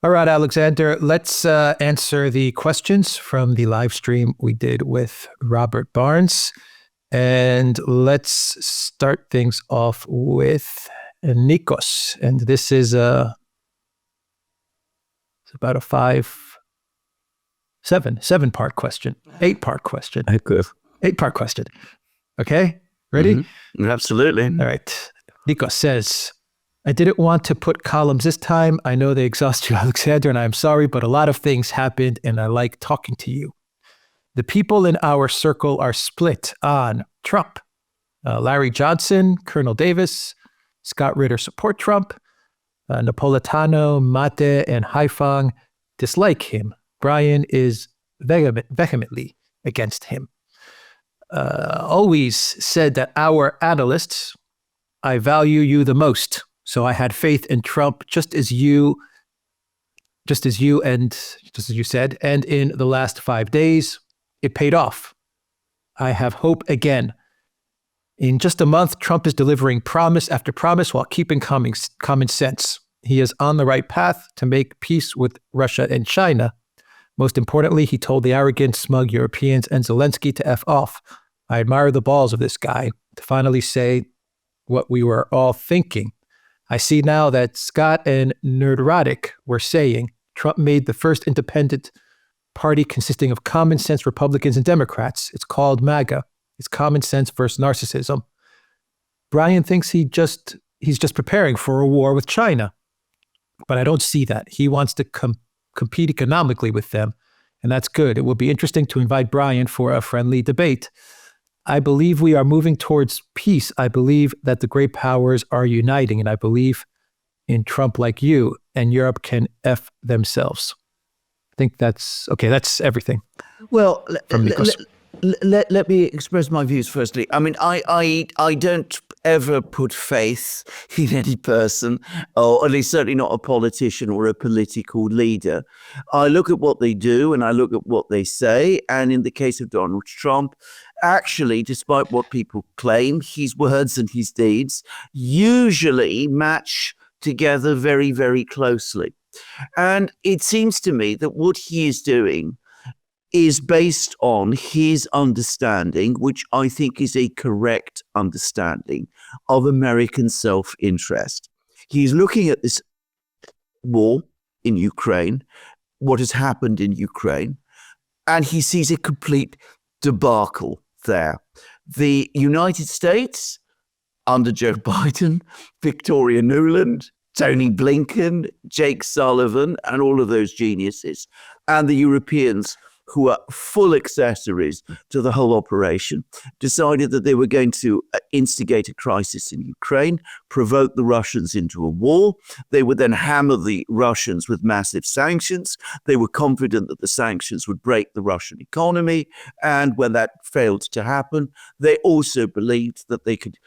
All right, Alexander, let's answer the questions from the live stream we did with Robert Barnes. And let's start things off with Nikos. And this is it's about a seven-part question, 8-part question. Good. 8-part question. Okay, ready? Mm-hmm. Absolutely. All right. Nikos says, I didn't want to put columns this time. I know they exhaust you, Alexander, and I'm sorry, but a lot of things happened and I like talking to you. The people in our circle are split on Trump. Larry Johnson, Colonel Davis, Scott Ritter support Trump. Napolitano, Mate, and Haifang dislike him. Brian is vehemently against him. Always said that our analysts, I value you the most. So I had faith in Trump, just as you said, and in the last 5 days, it paid off. I have hope again. In just a month, Trump is delivering promise after promise while keeping common sense. He is on the right path to make peace with Russia and China. Most importantly, he told the arrogant, smug Europeans and Zelensky to F off. I admire the balls of this guy to finally say what we were all thinking. I see now that Scott and Nerdrotic were saying Trump made the first independent party consisting of common sense Republicans and Democrats. It's called MAGA. It's common sense versus narcissism. Brian thinks he's just preparing for a war with China. But I don't see that. He wants to compete economically with them, and that's good. It will be interesting to invite Brian for a friendly debate. I believe we are moving towards peace. I believe that the great powers are uniting, and I believe in Trump like you, and Europe can F themselves. I think that's okay. That's everything. Well, let me express my views firstly. I mean, I don't ever put faith in any person, or at least certainly not a politician or a political leader. I look at what they do and I look at what they say. And in the case of Donald Trump, actually, despite what people claim, his words and his deeds usually match together very, very closely. And it seems to me that what he is doing is based on his understanding, which I think is a correct understanding of American self-interest. He's looking at this war in Ukraine, what has happened in Ukraine, and he sees a complete debacle there. The United States, under Joe Biden, Victoria Nuland, Tony Blinken, Jake Sullivan, and all of those geniuses, and the Europeans, who are full accessories to the whole operation, decided that they were going to instigate a crisis in Ukraine, provoke the Russians into a war. They would then hammer the Russians with massive sanctions. They were confident that the sanctions would break the Russian economy. And when that failed to happen, they also believed that they could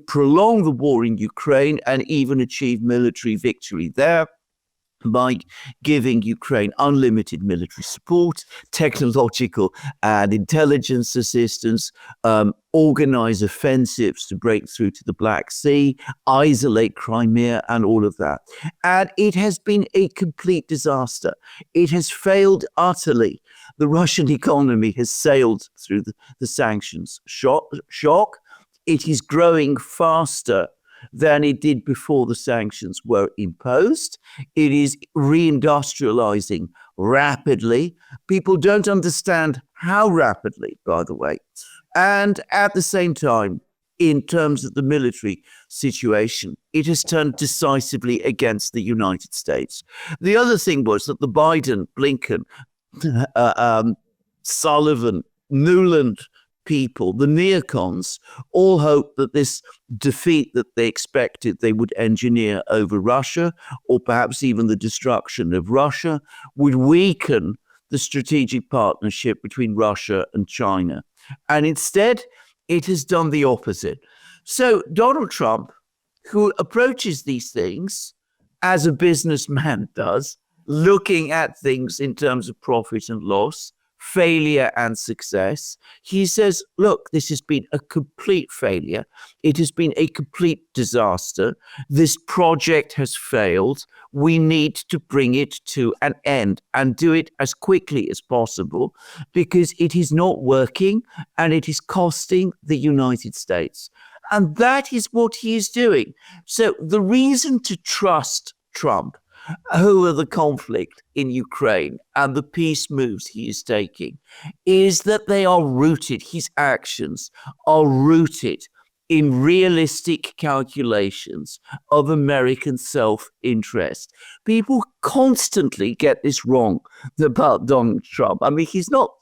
prolong the war in Ukraine and even achieve military victory there by giving Ukraine unlimited military support, technological and intelligence assistance, organize offensives to break through to the Black Sea, isolate Crimea, and all of that. And it has been a complete disaster. It has failed utterly. The Russian economy has sailed through the sanctions shock. It is growing faster than it did before the sanctions were imposed. It is reindustrializing rapidly. People don't understand how rapidly, by the way. And at the same time, in terms of the military situation, it has turned decisively against the United States. The other thing was that the Biden, Blinken, Sullivan, Nuland people, the neocons, all hoped that this defeat that they expected they would engineer over Russia, or perhaps even the destruction of Russia, would weaken the strategic partnership between Russia and China. And instead, it has done the opposite. So Donald Trump, who approaches these things as a businessman does, looking at things in terms of profit and loss, failure and success. He says, look, this has been a complete failure. It has been a complete disaster. This project has failed. We need to bring it to an end and do it as quickly as possible because it is not working and it is costing the United States. And that is what he is doing. So the reason to trust Trump over the conflict in Ukraine and the peace moves he is taking is that they are rooted, his actions are rooted in realistic calculations of American self-interest. People constantly get this wrong about Donald Trump. I mean, he's not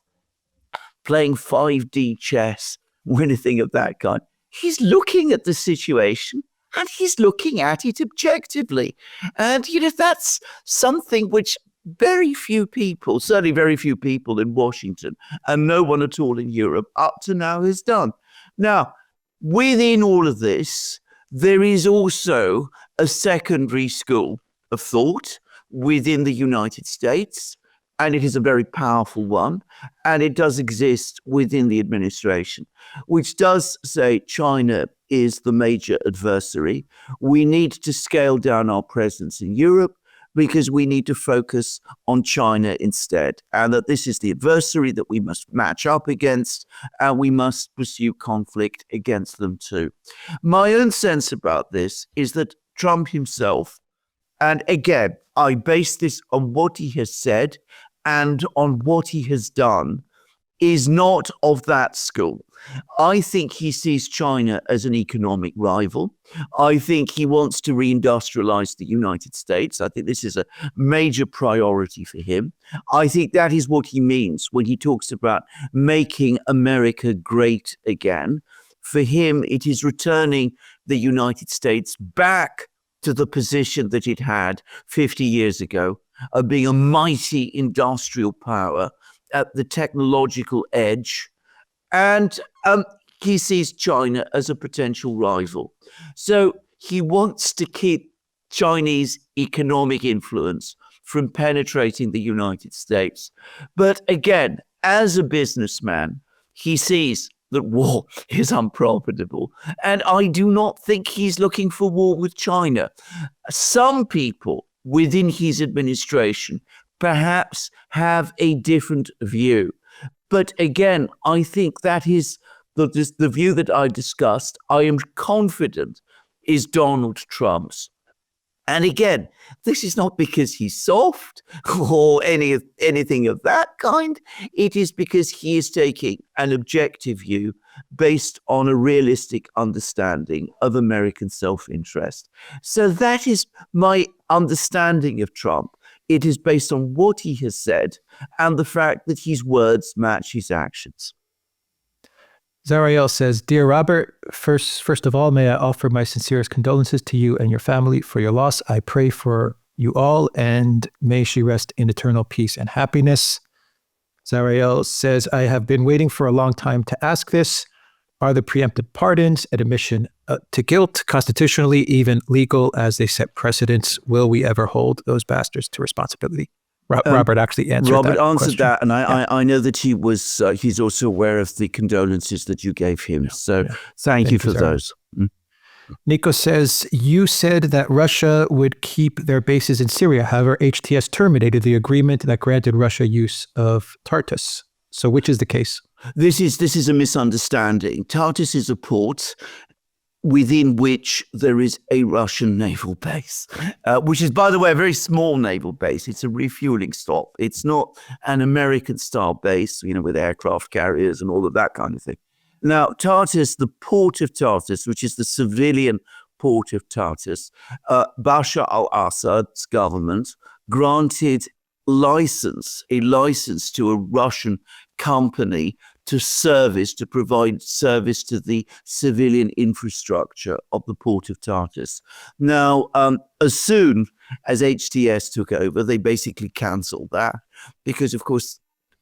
playing 5D chess or anything of that kind. He's looking at the situation and he's looking at it objectively. And, that's something which very few people, certainly very few people in Washington and no one at all in Europe up to now has done. Now, within all of this, there is also a secondary school of thought within the United States, and it is a very powerful one, and it does exist within the administration, which does say China is the major adversary. We need to scale down our presence in Europe because we need to focus on China instead, and that this is the adversary that we must match up against, and we must pursue conflict against them too. My own sense about this is that Trump himself, and again, I base this on what he has said and on what he has done, is not of that school. I think he sees China as an economic rival. I think he wants to reindustrialize the United States. I think this is a major priority for him. I think that is what he means when he talks about making America great again. For him, it is returning the United States back to the position that it had 50 years ago of being a mighty industrial power at the technological edge. And he sees China as a potential rival. So he wants to keep Chinese economic influence from penetrating the United States. But again, as a businessman, he sees that war is unprofitable. And I do not think he's looking for war with China. Some people within his administration perhaps have a different view. But again, I think that is the view that I discussed, I am confident is Donald Trump's. And again, this is not because he's soft or anything of that kind. It is because he is taking an objective view based on a realistic understanding of American self-interest. So that is my understanding of Trump. It is based on what he has said and the fact that his words match his actions. Zariel says, Dear Robert, first of all, may I offer my sincerest condolences to you and your family for your loss. I pray for you all, and may she rest in eternal peace and happiness. Zariel says, I have been waiting for a long time to ask this. Are the preemptive pardons an admission to guilt constitutionally even legal as they set precedents? Will we ever hold those bastards to responsibility? Robert actually answered that. Robert answered question. that, and I know that he was. He's also aware of the condolences that you gave him. So thank you for those. Nico says, you said that Russia would keep their bases in Syria. However, HTS terminated the agreement that granted Russia use of Tartus. So which is the case? This is a misunderstanding. Tartus is a port within which there is a Russian naval base, which is, by the way, a very small naval base. It's a refueling stop. It's not an American-style base, with aircraft carriers and all of that kind of thing. Now, Tartus, the port of Tartus, which is the civilian port of Tartus, Bashar al-Assad's government granted a license to a Russian company to provide service to the civilian infrastructure of the port of Tartus. Now, as soon as HTS took over, they basically cancelled that because, of course,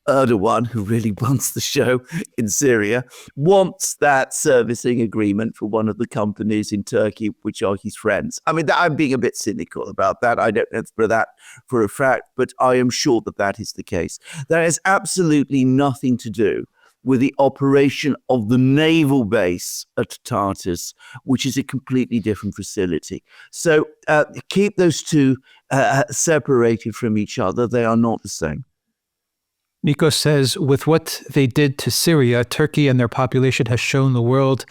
Erdogan, who really runs the show in Syria, wants that servicing agreement for one of the companies in Turkey, which are his friends. I mean, I'm being a bit cynical about that. I don't know for that for a fact, but I am sure that that is the case. That has absolutely nothing to do with the operation of the naval base at Tartus, which is a completely different facility. So keep those two separated from each other. They are not the same. Nico says, with what they did to Syria, Turkey and their population has shown the world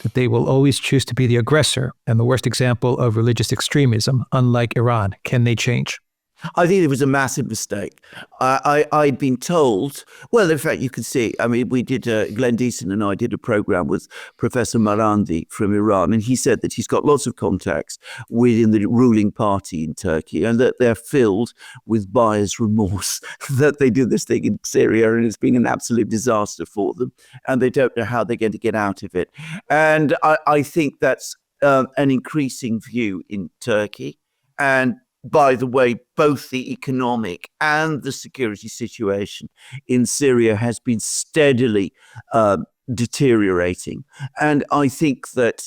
that they will always choose to be the aggressor and the worst example of religious extremism, unlike Iran. Can they change? I think it was a massive mistake. I'd been told, well, in fact, you can see, I mean, we did, Glenn Deason and I did a program with Professor Marandi from Iran, and he said that he's got lots of contacts within the ruling party in Turkey and that they're filled with buyer's remorse that they do this thing in Syria and it's been an absolute disaster for them and they don't know how they're going to get out of it. And I think that's an increasing view in Turkey. And by the way, both the economic and the security situation in Syria has been steadily deteriorating. And I think that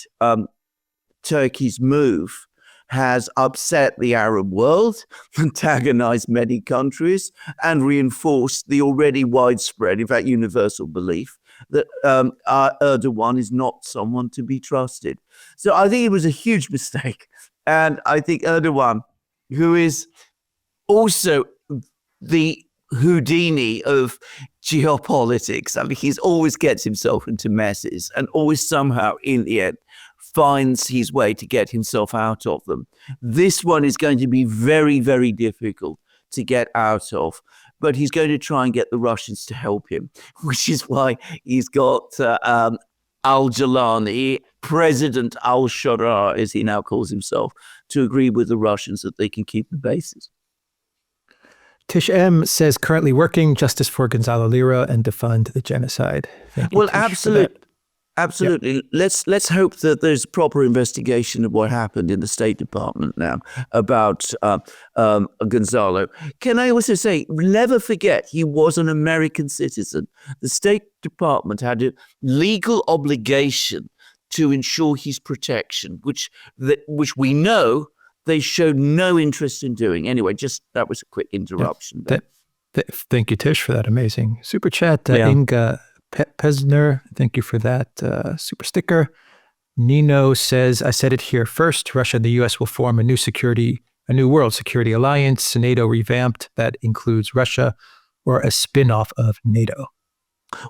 Turkey's move has upset the Arab world, antagonized many countries, and reinforced the already widespread, in fact, universal belief that Erdogan is not someone to be trusted. So I think it was a huge mistake. And I think Erdogan, who is also the Houdini of geopolitics. I mean, he always gets himself into messes and always somehow, in the end, finds his way to get himself out of them. This one is going to be very, very difficult to get out of, but he's going to try and get the Russians to help him, which is why he's got Al-Jalani, President al-Sharaa, as he now calls himself, to agree with the Russians that they can keep the bases. Tish M says, currently working justice for Gonzalo Lira and defund the genocide. Thank you, well, Tish, absolutely. Yep. Let's hope that there's a proper investigation of what happened in the State Department now about Gonzalo. Can I also say, never forget, he was an American citizen. The State Department had a legal obligation to ensure his protection, which we know they showed no interest in doing. Anyway, just that was a quick interruption. Yeah. Thank you, Tish, for that amazing super chat. Inga Pesner, thank you for that super sticker. Nino says, I said it here first, Russia and the U.S. will form a new world security alliance, NATO revamped, that includes Russia, or a spin-off of NATO.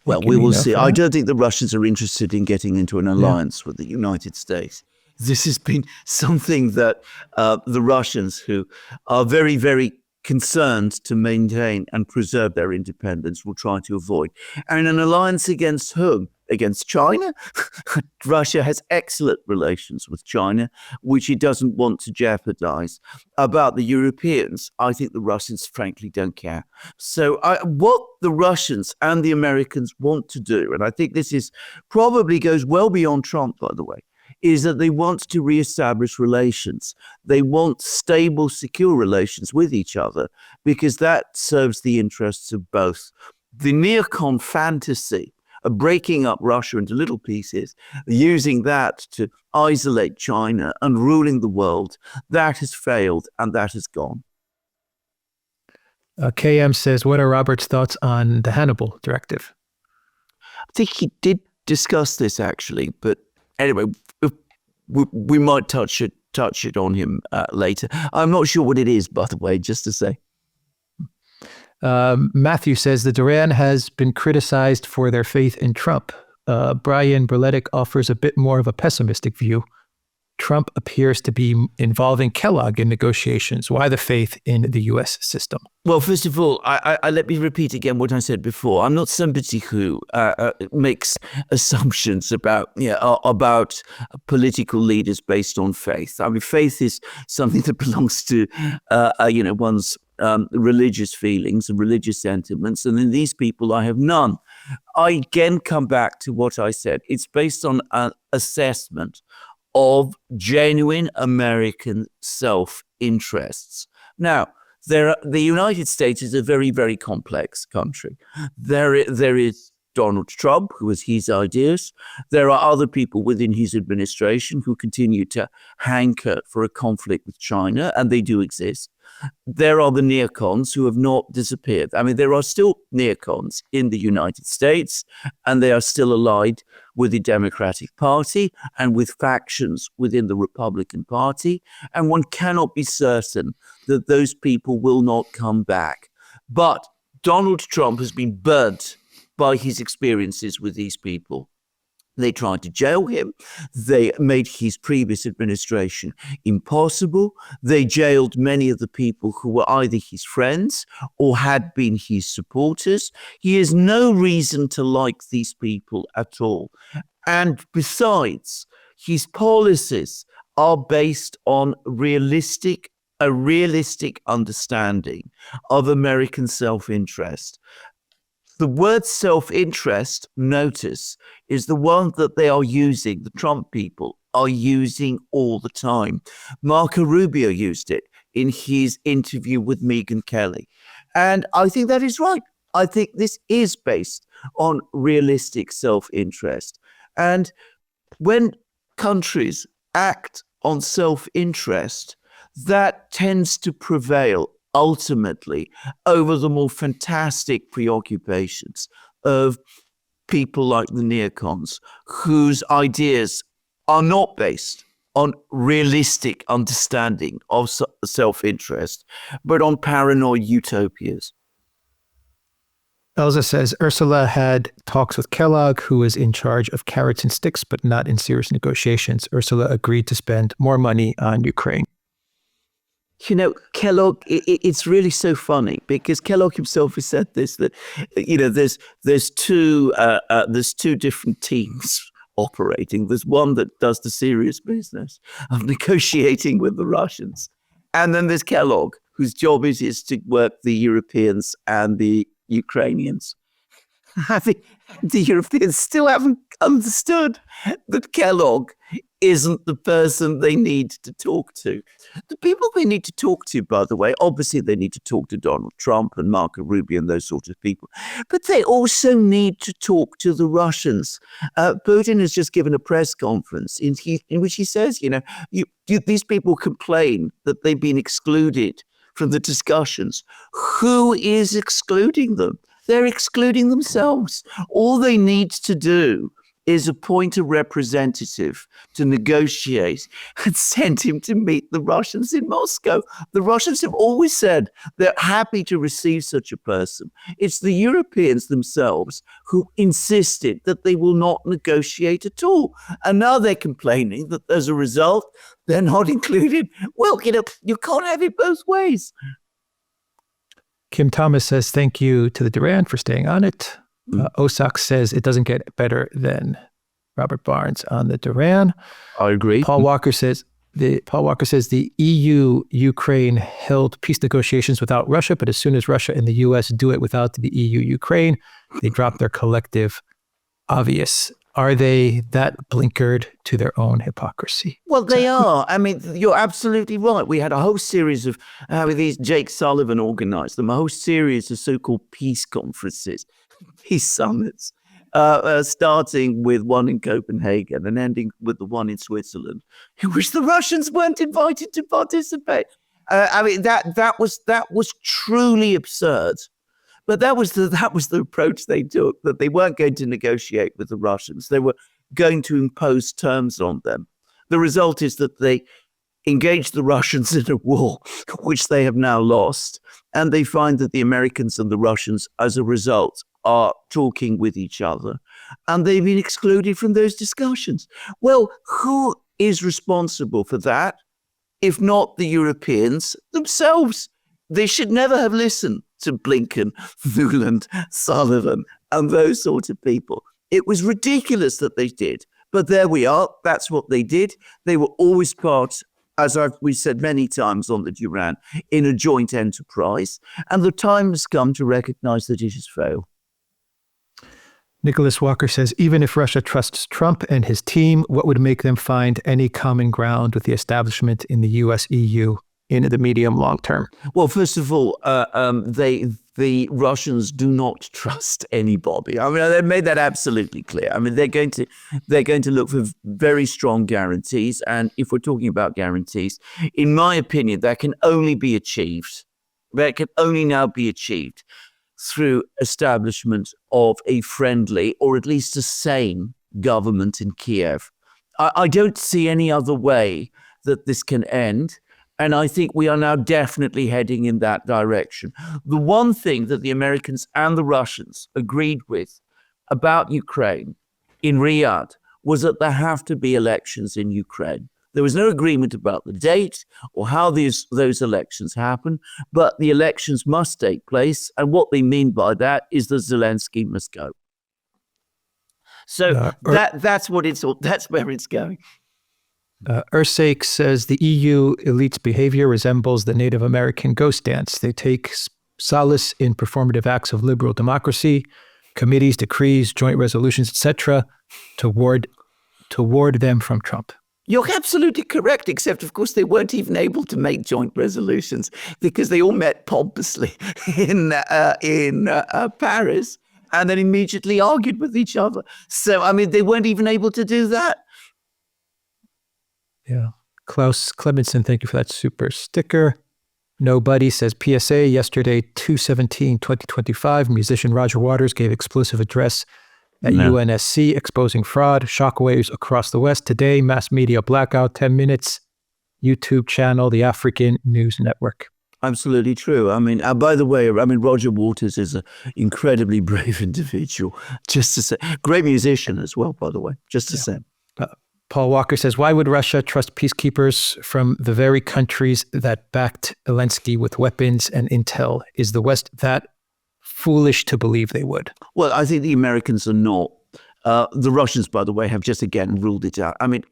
Well, we will see. I don't think the Russians are interested in getting into an alliance with the United States. This has been something that the Russians, who are very, very concerned to maintain and preserve their independence, will try to avoid. And an alliance against whom? Against China? Russia has excellent relations with China, which it doesn't want to jeopardize. About the Europeans, I think the Russians frankly don't care. So what the Russians and the Americans want to do, and I think this is probably goes well beyond Trump, by the way, is that they want to reestablish relations. They want stable, secure relations with each other because that serves the interests of both. The neocon fantasy of breaking up Russia into little pieces, using that to isolate China and ruling the world, that has failed and that has gone. KM says, what are Robert's thoughts on the Hannibal Directive? I think he did discuss this actually, but anyway, we might touch it on him later. I'm not sure what it is, by the way, just to say. Matthew says the Duran has been criticized for their faith in Trump. Brian Berletic offers a bit more of a pessimistic view. Trump appears to be involving Kellogg in negotiations. Why the faith in the U.S. system? Well, first of all, I let me repeat again what I said before. I'm not somebody who makes assumptions about political leaders based on faith. I mean, faith is something that belongs to one's religious feelings and religious sentiments, and in these people, I have none. I again come back to what I said. It's based on an assessment of genuine American self-interests. Now, The United States is a very, very complex country. There is Donald Trump, who has his ideas. There are other people within his administration who continue to hanker for a conflict with China, and they do exist. There are the neocons who have not disappeared. I mean, there are still neocons in the United States, and they are still allied with the Democratic Party and with factions within the Republican Party. And one cannot be certain that those people will not come back. But Donald Trump has been burnt by his experiences with these people. They tried to jail him. They made his previous administration impossible. They jailed many of the people who were either his friends or had been his supporters. He has no reason to like these people at all. And besides, his policies are based on a realistic understanding of American self-interest. The word self-interest, notice, is the one that they are using, the Trump people are using all the time. Marco Rubio used it in his interview with Megyn Kelly. And I think that is right. I think this is based on realistic self-interest. And when countries act on self-interest, that tends to prevail ultimately over the more fantastic preoccupations of people like the neocons, whose ideas are not based on realistic understanding of self-interest, but on paranoid utopias. Elza says Ursula had talks with Kellogg, who was in charge of carrots and sticks, but not in serious negotiations. Ursula agreed to spend more money on Ukraine. You know, Kellogg, it's really so funny because Kellogg himself has said this, that, you know, there's two different teams operating. There's one that does the serious business of negotiating with the Russians. And then there's Kellogg, whose job is to work the Europeans and the Ukrainians. The Europeans still haven't understood that Kellogg isn't the person they need to talk to. The people they need to talk to, by the way, obviously they need to talk to Donald Trump and Marco Rubio and those sorts of people, but they also need to talk to the Russians. Putin has just given a press conference in which he says, you know, these people complain that they've been excluded from the discussions. Who is excluding them? They're excluding themselves. All they need to do is appoint a representative to negotiate and send him to meet the Russians in Moscow. The Russians have always said they're happy to receive such a person. It's the Europeans themselves who insisted that they will not negotiate at all. And now they're complaining that as a result, they're not included. Well, you know, you can't have it both ways. Kim Thomas says, thank you to the Duran for staying on it. Osak says it doesn't get better than Robert Barnes on the Duran. I agree. Paul Walker says the EU-Ukraine held peace negotiations without Russia, but as soon as Russia and the US do it without the EU-Ukraine, they drop their collective obvious. Are they that blinkered to their own hypocrisy? Well, they are. I mean, you're absolutely right. We had a whole series of these Jake Sullivan organized them, a whole series of so-called peace conferences, peace summits, starting with one in Copenhagen and ending with the one in Switzerland, in which the Russians weren't invited to participate. I mean, that was truly absurd. But that was the approach they took, that they weren't going to negotiate with the Russians. They were going to impose terms on them. The result is that they engaged the Russians in a war, which they have now lost. And they find that the Americans and the Russians, as a result, are talking with each other. And they've been excluded from those discussions. Well, who is responsible for that, if not the Europeans themselves? They should never have listened to Blinken, Nuland, Sullivan, and those sorts of people. It was ridiculous that they did. But there we are. That's what they did. They were always part, as we said many times on the Duran, in a joint enterprise. And the time has come to recognize that it has failed. Nicholas Walker says, even if Russia trusts Trump and his team, what would make them find any common ground with the establishment in the US-EU in the medium long term? Well, first of all, the Russians do not trust anybody. I mean, they've made that absolutely clear. I mean, they're going to look for very strong guarantees. And if we're talking about guarantees, in my opinion, that can only be achieved. That can only now be achieved through establishment of a friendly, or at least a sane, government in Kiev. I don't see any other way that this can end. And I think we are now definitely heading in that direction. The one thing that the Americans and the Russians agreed with about Ukraine in Riyadh was that there have to be elections in Ukraine. There was no agreement about the date or how those elections happen, but the elections must take place. And what they mean by that is that Zelensky must go. So that's where it's going. Ursake says the EU elite's behavior resembles the Native American ghost dance. They take solace in performative acts of liberal democracy, committees, decrees, joint resolutions, etc., to ward them from Trump. You're absolutely correct, except, of course, they weren't even able to make joint resolutions because they all met pompously in Paris and then immediately argued with each other. So, I mean, they weren't even able to do that. Yeah. Klaus Clemenson, thank you for that super sticker. Nobody says PSA yesterday, 2/17/2025, musician Roger Waters gave explosive address at UNSC exposing fraud, shockwaves across the West. Today, mass media blackout, 10 minutes, YouTube channel, the African News Network. Absolutely true. I mean, by the way, Roger Waters is an incredibly brave individual, just to say. Great musician as well, by the way, just to say. Paul Walker says, why would Russia trust peacekeepers from the very countries that backed Zelensky with weapons and intel? Is the West that foolish to believe they would? Well, I think the Americans are not. The Russians, by the way, have just again ruled it out. I mean,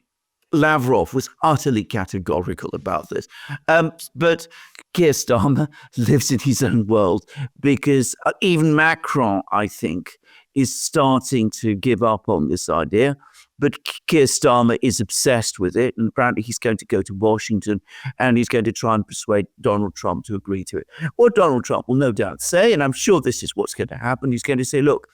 Lavrov was utterly categorical about this. But Keir Starmer lives in his own world because even Macron, I think, is starting to give up on this idea. But Keir Starmer is obsessed with it, and apparently he's going to go to Washington and he's going to try and persuade Donald Trump to agree to it. What Donald Trump will no doubt say, and I'm sure this is what's going to happen, he's going to say, look,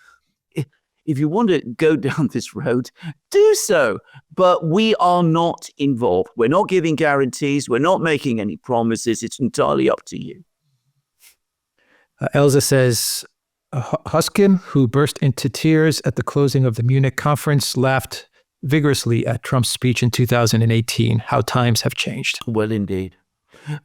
if you want to go down this road, do so. But we are not involved. We're not giving guarantees. We're not making any promises. It's entirely up to you. Elza says, Huskin, who burst into tears at the closing of the Munich conference, laughed vigorously at Trump's speech in 2018. How times have changed. Well, indeed.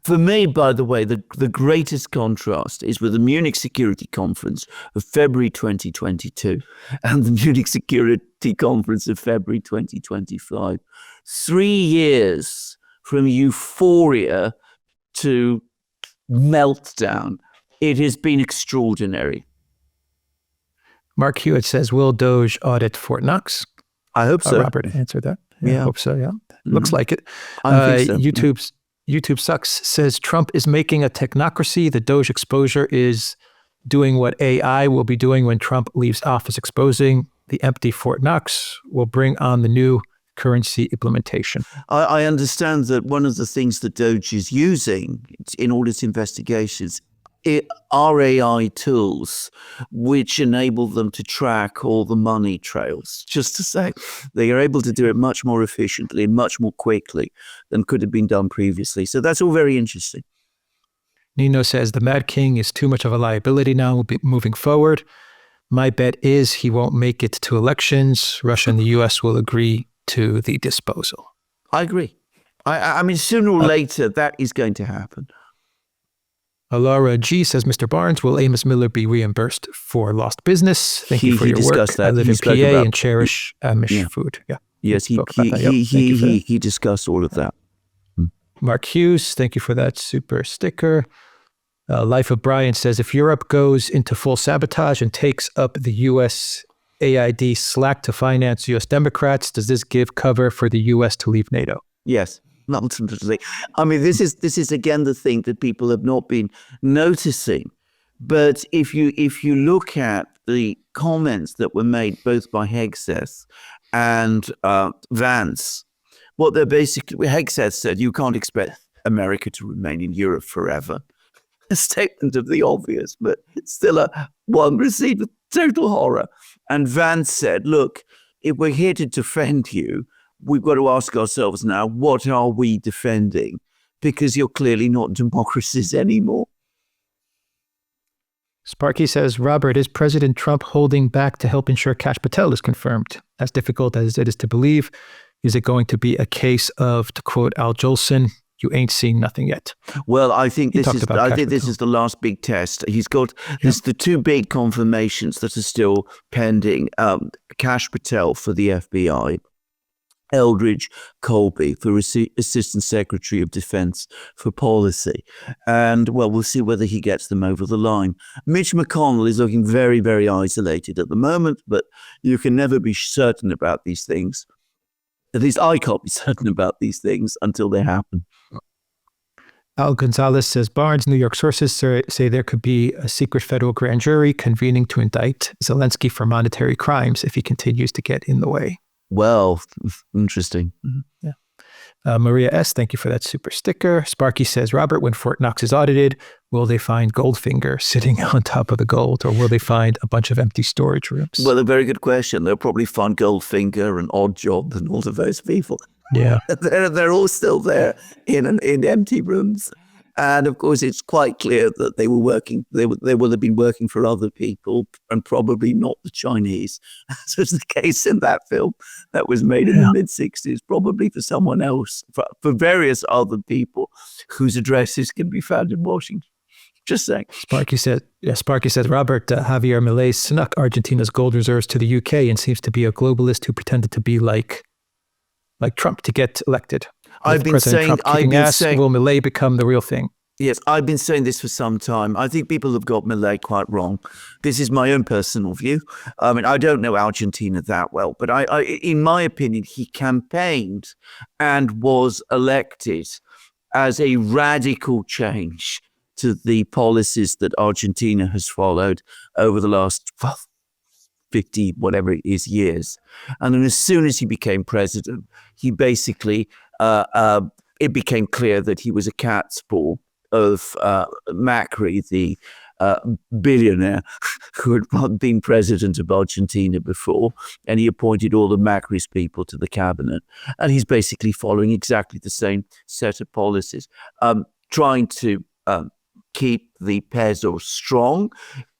For me, by the way, the greatest contrast is with the Munich Security Conference of February 2022 and the Munich Security Conference of February 2025. 3 years from euphoria to meltdown. It has been extraordinary. Mark Hewitt says, will Doge audit Fort Knox? I hope so. Robert answered that. Yeah, I hope so, yeah. Looks like it. I think so. YouTube Sucks says, Trump is making a technocracy. The Doge exposure is doing what AI will be doing when Trump leaves office. Exposing the empty Fort Knox will bring on the new currency implementation. I understand that one of the things that Doge is using in all its investigations are AI tools which enable them to track all the money trails. Just to say, they are able to do it much more efficiently and much more quickly than could have been done previously. So that's all very interesting. Nino says the Mad King is too much of a liability now moving forward. My bet is he won't make it to elections. Russia and the U.S. will agree to the disposal. I agree. I mean, sooner or later, that is going to happen. Laura G says, Mr. Barnes, will Amos Miller be reimbursed for lost business? Thank you for your work. That. I live in PA and cherish Amish food. Yeah. Yes, he discussed all of that. Mark Hughes, thank you for that super sticker. Life of Brian says, if Europe goes into full sabotage and takes up the U.S. AID slack to finance U.S. Democrats, does this give cover for the U.S. to leave NATO? Yes. Ultimately, I mean, this is again the thing that people have not been noticing. But if you look at the comments that were made both by Hegseth and Vance, what they're basically, Hegseth said, you can't expect America to remain in Europe forever. A statement of the obvious, but still one received with total horror. And Vance said, look, if we're here to defend you, we've got to ask ourselves now, what are we defending? Because you're clearly not democracies anymore. Sparky says, Robert, is President Trump holding back to help ensure Kash Patel is confirmed? As difficult as it is to believe, is it going to be a case of, to quote Al Jolson, you ain't seen nothing yet? Well, I think this is the last big test. He's got there's the two big confirmations that are still pending. Kash Patel for the FBI, Eldridge Colby for Assistant Secretary of Defense for Policy. And, well, we'll see whether he gets them over the line. Mitch McConnell is looking very, very isolated at the moment, but you can never be certain about these things. At least I can't be certain about these things until they happen. Al Gonzalez says, Barnes, New York sources say there could be a secret federal grand jury convening to indict Zelensky for monetary crimes if he continues to get in the way. Well, interesting. Yeah. Maria S., thank you for that super sticker. Sparky says, Robert, when Fort Knox is audited, will they find Goldfinger sitting on top of the gold, or will they find a bunch of empty storage rooms? Well, a very good question. They'll probably find Goldfinger and Oddjob and all of those people. Yeah. They're all still there in empty rooms. And of course, it's quite clear that they were working. They will have been working for other people, and probably not the Chinese, as was the case in that film that was made in the mid-60s. Probably for someone else, for various other people whose addresses can be found in Washington. Just saying. Sparky says, Robert, Javier Milei snuck Argentina's gold reserves to the UK and seems to be a globalist who pretended to be like Trump to get elected. I've been saying, will Milei become the real thing? Yes, I've been saying this for some time. I think people have got Milei quite wrong. This is my own personal view. I mean, I don't know Argentina that well, but I in my opinion, he campaigned and was elected as a radical change to the policies that Argentina has followed over the last 50, whatever it is, years. And then as soon as he became president, he basically, it became clear that he was a cat's paw of Macri, the billionaire who had been president of Argentina before, and he appointed all of Macri's people to the cabinet. And he's basically following exactly the same set of policies, trying to keep the peso strong,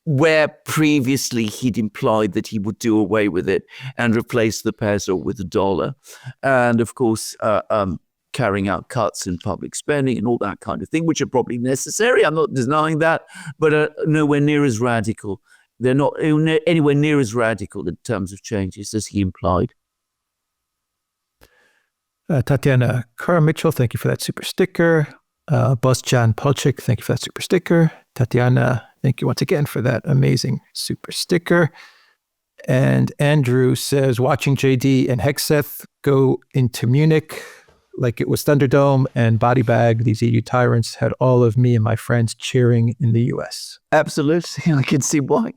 where previously he'd implied that he would do away with it and replace the peso with the dollar. And of course, carrying out cuts in public spending and all that kind of thing, which are probably necessary. I'm not denying that, but nowhere near as radical. They're not anywhere near as radical in terms of changes as he implied. Tatiana Carr-Mitchell, thank you for that super sticker. Bosjan Polchik, thank you for that super sticker. Tatiana, thank you once again for that amazing super sticker. And Andrew says, watching JD and Hegseth go into Munich like it was Thunderdome and Body Bag, these EU tyrants had all of me and my friends cheering in the US. Absolutely. I can see why.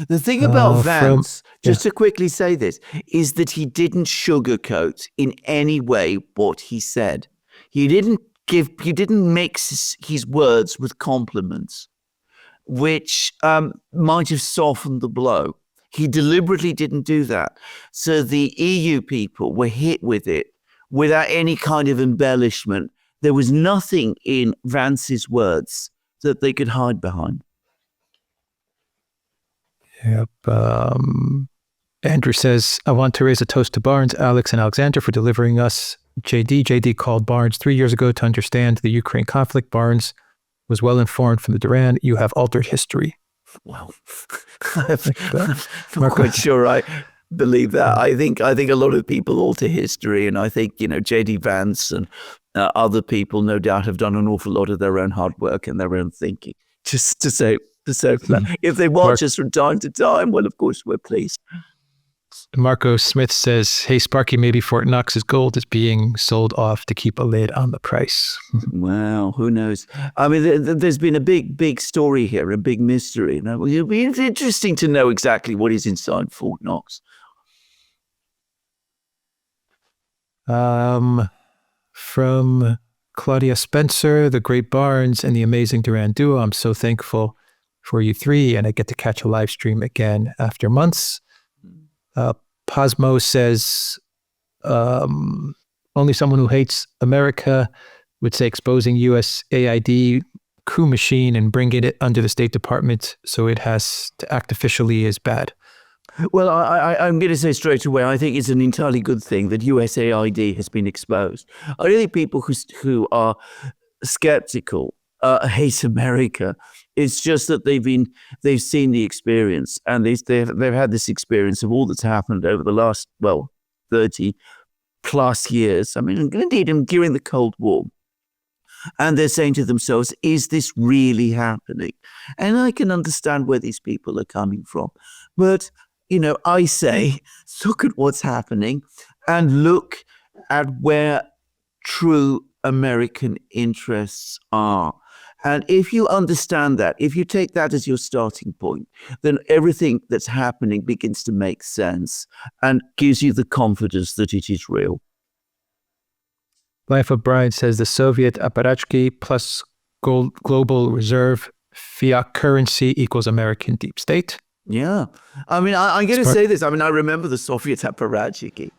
The thing about Vance, just to quickly say this, is that he didn't sugarcoat in any way what he said. He didn't mix his words with compliments, which might have softened the blow. He deliberately didn't do that. So the EU people were hit with it without any kind of embellishment. There was nothing in Vance's words that they could hide behind. Yep. Andrew says, I want to raise a toast to Barnes, Alex, and Alexander for delivering us JD. JD called Barnes 3 years ago to understand the Ukraine conflict. Barnes was well informed from the Duran. You have altered history. Well, I'm not quite sure I believe that. I think a lot of people alter history, and I think, JD Vance and other people no doubt have done an awful lot of their own hard work and their own thinking. Just to say if they watch us from time to time, well, of course, we're pleased. Marco Smith says, hey, Sparky, maybe Fort Knox's gold is being sold off to keep a lid on the price. Well, who knows? I mean, there's been a big story here, a big mystery. It'll be interesting to know exactly what is inside Fort Knox. From Claudia Spencer, the great Barnes, and the amazing Duran duo. I'm so thankful for you three, and I get to catch a live stream again after months. Posmo says, only someone who hates America would say exposing USAID coup machine and bringing it under the State Department so it has to act officially is bad. Well, I'm going to say straight away, I think it's an entirely good thing that USAID has been exposed. I really think people who are skeptical hate America. It's just that they've seen the experience, and they've had this experience of all that's happened over the last 30 plus years. I mean, indeed, during the Cold War. And they're saying to themselves, is this really happening? And I can understand where these people are coming from. But, I say, look at what's happening and look at where true American interests are. And if you understand that, if you take that as your starting point, then everything that's happening begins to make sense and gives you the confidence that it is real. Life of Brian says the Soviet apparatchiki plus global reserve fiat currency equals American deep state. Yeah. I mean, I'm going to say this. I mean, I remember the Soviet apparatchiki.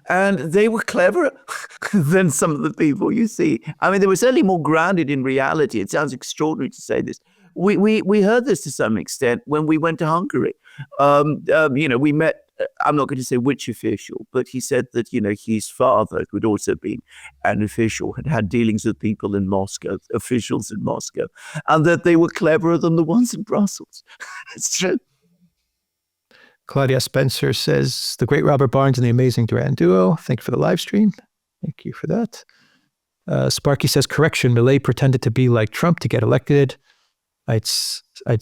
And they were cleverer than some of the people you see. I mean, they were certainly more grounded in reality. It sounds extraordinary to say this. We heard this to some extent when we went to Hungary. We met, I'm not going to say which official, but he said that, his father, who had also been an official, had dealings with people in Moscow, officials in Moscow, and that they were cleverer than the ones in Brussels. It's true. Claudia Spencer says, the great Robert Barnes and the amazing Duran duo. Thank you for the live stream. Thank you for that. Sparky says, correction, Millet pretended to be like Trump to get elected. I'd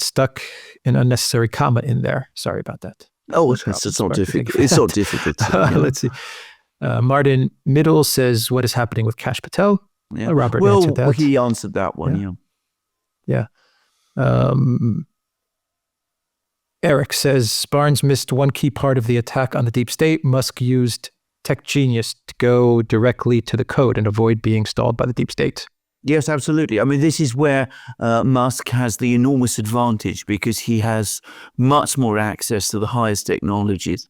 stuck an unnecessary comma in there. Sorry about that. Oh, it's not difficult. It's not difficult. Let's see. Martin Middle says, what is happening with Kash Patel? Yeah. Robert answered that. Well, he answered that one, Yeah. Eric says, Barnes missed one key part of the attack on the deep state. Musk used tech genius to go directly to the code and avoid being stalled by the deep state. Yes, absolutely. I mean, this is where Musk has the enormous advantage because he has much more access to the highest technologies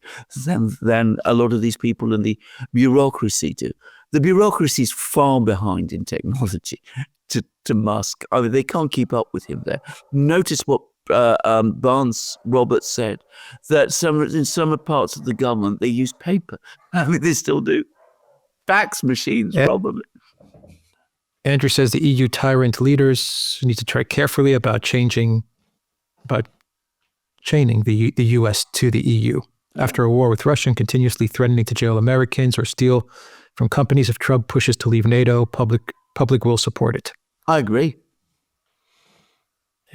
than a lot of these people in the bureaucracy do. The bureaucracy is far behind in technology to Musk. I mean, they can't keep up with him there. Notice what Barnes Roberts said, that in some parts of the government, they use paper. I mean, they still do. Fax machines, probably. Andrew says the EU tyrant leaders need to try carefully about chaining the US to the EU. After a war with Russia and continuously threatening to jail Americans or steal from companies, if Trump pushes to leave NATO, public will support it. I agree.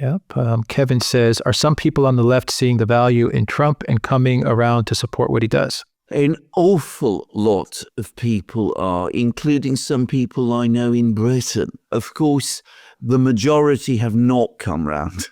Yep. Kevin says, are some people on the left seeing the value in Trump and coming around to support what he does? An awful lot of people are, including some people I know in Britain. Of course, the majority have not come round,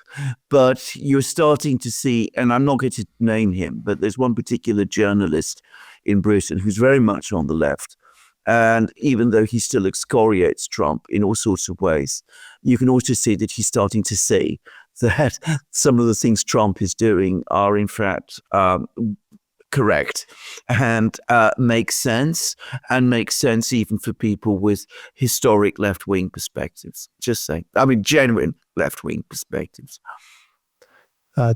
but you're starting to see, and I'm not going to name him, but there's one particular journalist in Britain who's very much on the left. And even though he still excoriates Trump in all sorts of ways, you can also see that he's starting to see that some of the things Trump is doing are in fact correct and make sense even for people with historic left-wing perspectives. Just saying. I mean, genuine left-wing perspectives.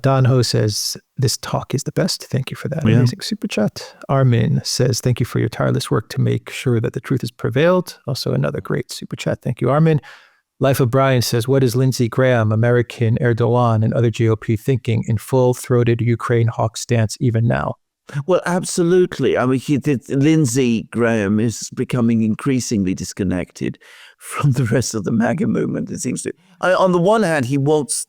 Don Ho says, this talk is the best. Thank you for that amazing super chat. Armin says, thank you for your tireless work to make sure that the truth has prevailed. Also another great super chat. Thank you, Armin. Life of Brian says, what is Lindsey Graham, American Erdogan, and other GOP thinking in full-throated Ukraine hawk stance even now? Well, absolutely. I mean, Lindsey Graham is becoming increasingly disconnected from the rest of the MAGA movement, it seems to. On the one hand, he wants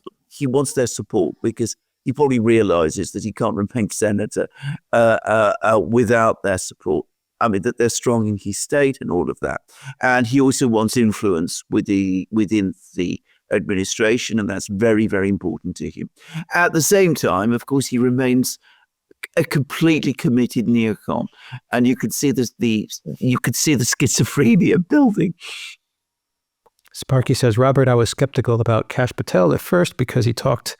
their support because he probably realizes that he can't remain senator without their support. I mean, that they're strong in his state and all of that. And he also wants influence within the administration, and that's very, very important to him. At the same time, of course, he remains a completely committed neocon, and you could see the schizophrenia building. Sparky says, Robert, I was skeptical about Kash Patel at first because he talked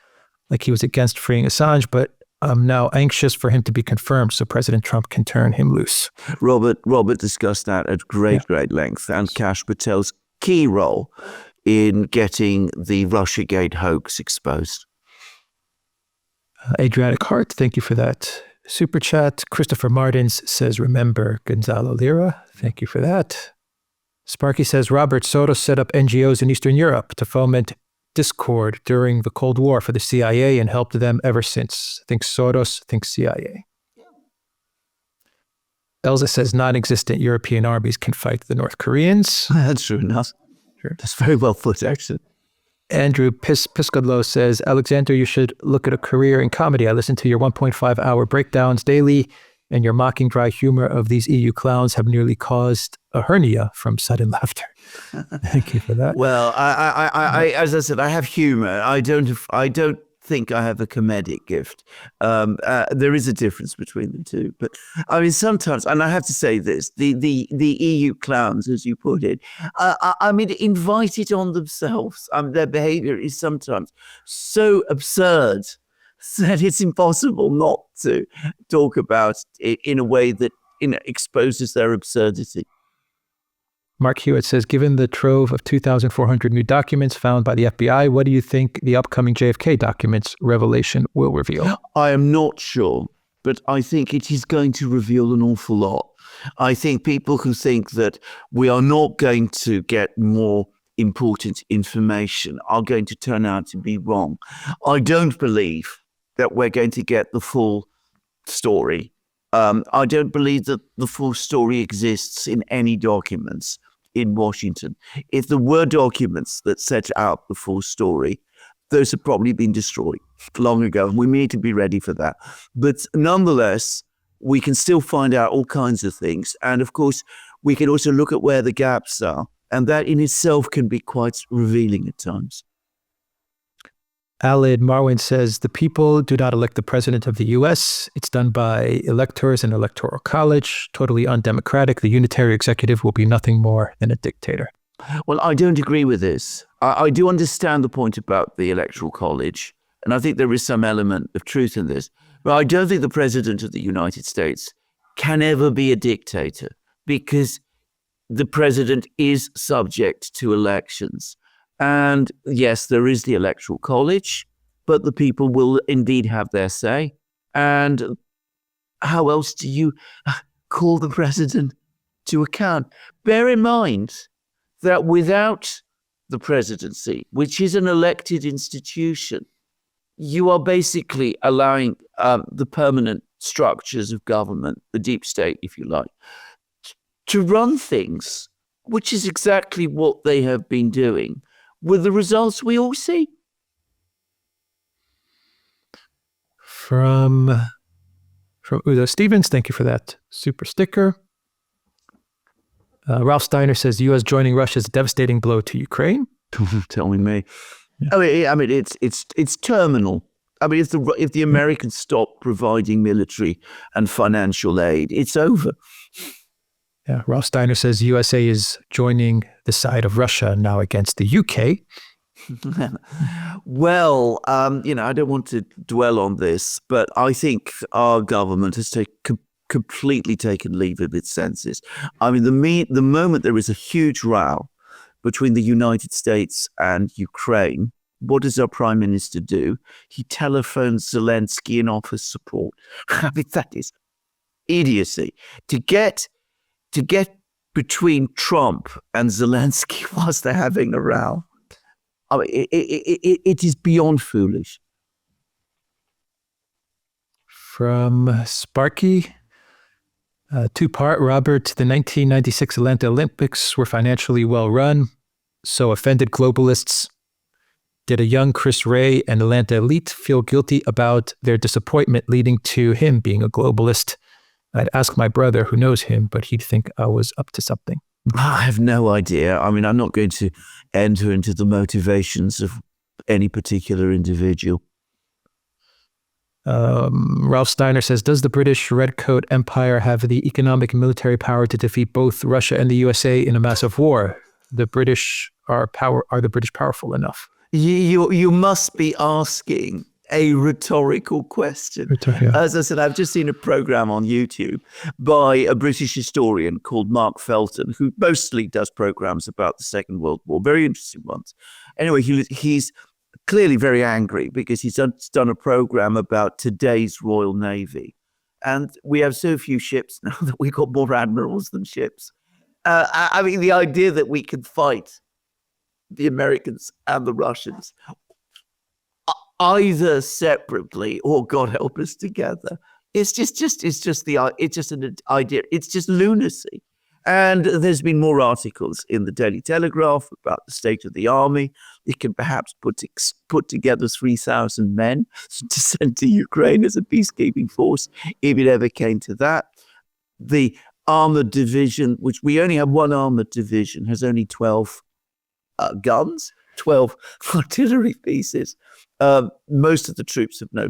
like he was against freeing Assange, but I'm now anxious for him to be confirmed so President Trump can turn him loose. Robert discussed that at great length, and Kash Patel's key role in getting the Russiagate hoax exposed. Adriatic Heart, thank you for that super chat. Christopher Martins says, remember Gonzalo Lira. Thank you for that. Sparky says, Robert, Soros set up NGOs in Eastern Europe to foment discord during the Cold War for the CIA and helped them ever since. Think Soros, think CIA. Elza says, non-existent European armies can fight the North Koreans. That's true enough. Sure. That's very well put, actually. Andrew Piscadlo says, Alexander, you should look at a career in comedy. I listen to your 1.5-hour breakdowns daily, and your mocking dry humor of these EU clowns have nearly caused a hernia from sudden laughter. Thank you for that. Well, I as I said, I have humor. I don't think I have a comedic gift. There is a difference between the two, but I mean, sometimes, and I have to say this, the EU clowns, as you put it, I mean, invite it on themselves. Their behavior is sometimes so absurd that it's impossible not to talk about it in a way that exposes their absurdity. Mark Hewitt says, given the trove of 2,400 new documents found by the FBI, what do you think the upcoming JFK documents revelation will reveal? I am not sure, but I think it is going to reveal an awful lot. I think people who think that we are not going to get more important information are going to turn out to be wrong. I don't believe that we're going to get the full story. I don't believe that the full story exists in any documents in Washington. If there were documents that set out the full story, those have probably been destroyed long ago, and we need to be ready for that. But nonetheless, we can still find out all kinds of things. And of course, we can also look at where the gaps are, and that in itself can be quite revealing at times. Alid Marwin says, the people do not elect the president of the U.S. It's done by electors and electoral college, totally undemocratic. The unitary executive will be nothing more than a dictator. Well, I don't agree with this. I do understand the point about the electoral college, and I think there is some element of truth in this. But I don't think the president of the United States can ever be a dictator, because the president is subject to elections. And yes, there is the electoral college, but the people will indeed have their say. And how else do you call the president to account? Bear in mind that without the presidency, which is an elected institution, you are basically allowing the permanent structures of government, the deep state, if you like, to run things, which is exactly what they have been doing, with the results we all see. From Udo Stevens, thank you for that super sticker. Ralph Steiner says, U.S. joining Russia is a devastating blow to Ukraine. Telling me. Yeah. I mean, it's terminal. I mean, if the Americans stop providing military and financial aid, it's over. Yeah, Ralph Steiner says USA is joining the side of Russia now against the UK. Well, I don't want to dwell on this, but I think our government has completely taken leave of its senses. I mean, the moment there is a huge row between the United States and Ukraine, what does our prime minister do? He telephones Zelensky and offers support. I mean, that is idiocy. To get between Trump and Zelensky whilst they're having a row, I mean, it is beyond foolish. From Sparky, two-part, Robert, the 1996 Atlanta Olympics were financially well run, so offended globalists. Did a young Chris Ray and Atlanta elite feel guilty about their disappointment leading to him being a globalist? I'd ask my brother who knows him, but he'd think I was up to something. I have no idea. I mean, I'm not going to enter into the motivations of any particular individual. Ralph Steiner says, does the British Redcoat Empire have the economic and military power to defeat both Russia and the USA in a massive war? The British are the British powerful enough? You must be asking a rhetorical question. Yeah. As I said, I've just seen a program on YouTube by a British historian called Mark Felton, who mostly does programs about the Second World War, very interesting ones. Anyway, he's clearly very angry because he's done a program about today's Royal Navy. And we have so few ships now that we've got more admirals than ships. I mean, the idea that we can fight the Americans and the Russians either separately or, God help us, together. It's just an idea. It's just lunacy. And there's been more articles in the Daily Telegraph about the state of the army. It can perhaps put together 3,000 men to send to Ukraine as a peacekeeping force, if it ever came to that. The armored division, which we only have one armored division, has only 12 guns, 12 artillery pieces. Most of the troops have no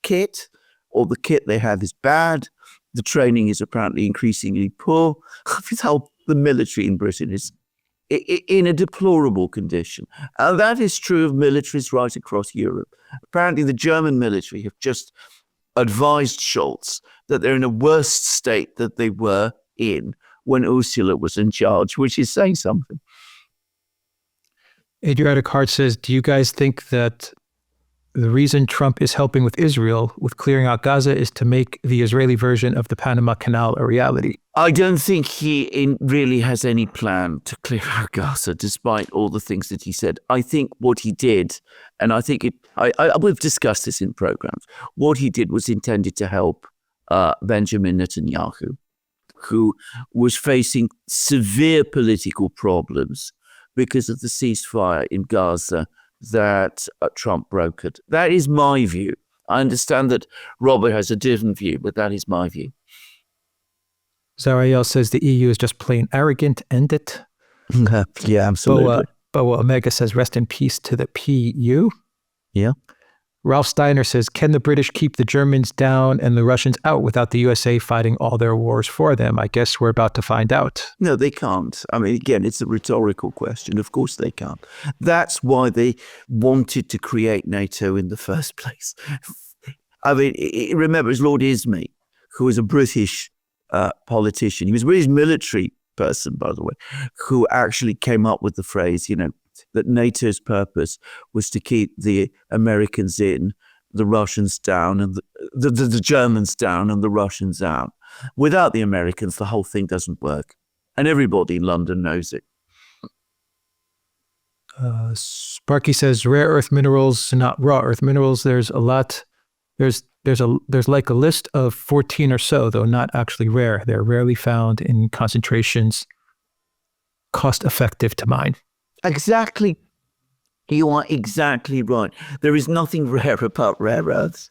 kit, or the kit they have is bad. The training is apparently increasingly poor. The military in Britain is in a deplorable condition. And that is true of militaries right across Europe. Apparently the German military have just advised Scholz that they're in a worse state than they were in when Ursula was in charge, which is saying something. Adriatic Heart says, do you guys think that the reason Trump is helping with Israel with clearing out Gaza is to make the Israeli version of the Panama Canal a reality? I don't think he really has any plan to clear out Gaza, despite all the things that he said. I think what he did, and I think we've discussed this in programs, what he did was intended to help Benjamin Netanyahu, who was facing severe political problems because of the ceasefire in Gaza that Trump brokered. That is my view. I understand that Robert has a different view, but that is my view. Zariel says the EU is just plain arrogant. End it. Yeah, absolutely. Boa Omega says rest in peace to the PU. Yeah. Ralph Steiner says, can the British keep the Germans down and the Russians out without the USA fighting all their wars for them? I guess we're about to find out. No, they can't. I mean, again, it's a rhetorical question. Of course they can't. That's why they wanted to create NATO in the first place. I mean, remember, it's Lord Ismay, who was a British politician. He was a British military person, by the way, who actually came up with the phrase, that NATO's purpose was to keep the Americans in, the Russians down, and the Germans down and the Russians out. Without the Americans, the whole thing doesn't work. And everybody in London knows it. Sparky says rare earth minerals, not raw earth minerals. There's a lot. There's like a list of 14 or so, though not actually rare. They're rarely found in concentrations cost effective to mine. Exactly. You are exactly right. There is nothing rare about rare earths.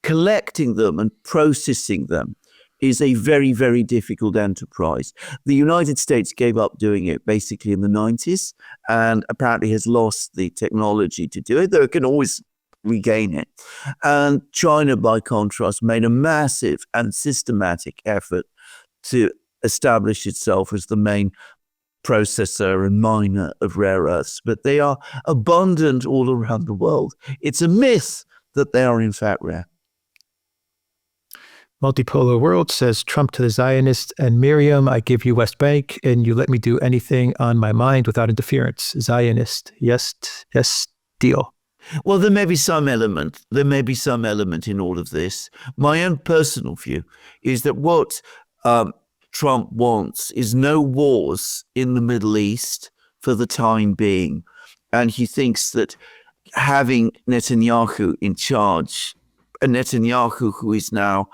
Collecting them and processing them is a very, very difficult enterprise. The United States gave up doing it basically in the 90s and apparently has lost the technology to do it, though it can always regain it. And China, by contrast, made a massive and systematic effort to establish itself as the main processor and miner of rare earths, but they are abundant all around the world. It's a myth that they are in fact rare. Multipolar World says Trump to the Zionists and Miriam, I give you West Bank and you let me do anything on my mind without interference. Zionist, yes, deal. Well, there may be some element in all of this. My own personal view is that what Trump wants is no wars in the Middle East for the time being. And he thinks that having Netanyahu in charge, a Netanyahu who is now